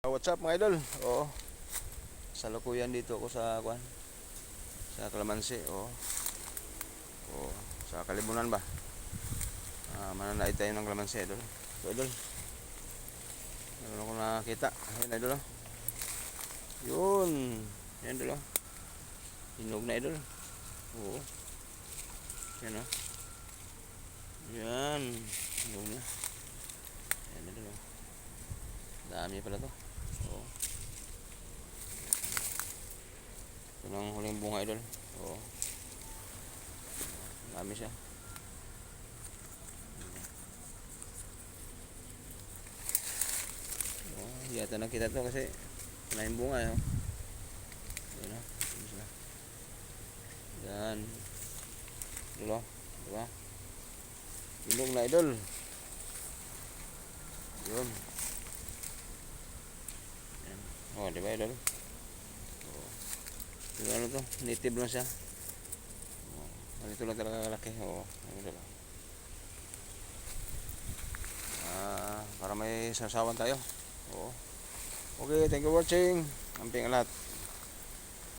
What's up mga idol? Oo, salukuyan dito ako sa kuan, sa Kalamansi. Oo, sa Kalibunan ba? Mananait tayo ng Kalamansi idol. So idol, meron ako nakita. Ayun idol oh. Yun. Yan idol oh. Hinog na idol. Oo. Yan oh. Yan. Hinog na. Yan idol oh. Dami pala to. Oo. Ito ng huling bunga idol. Oo. Dami siya. Hindi ata nakita to kasi wala yung bunga eh. Yan o. Yan. Diba? Diba? Ilong na idol. Yun. Yan. Oh, diba idol? Oh. Pero ano to? Native lang siya. Oh. Ganito lang talaga kalaki. Oo. Ano diba? Para may sasawan tayo. Oo. Okay, thank you for watching. Amping alat.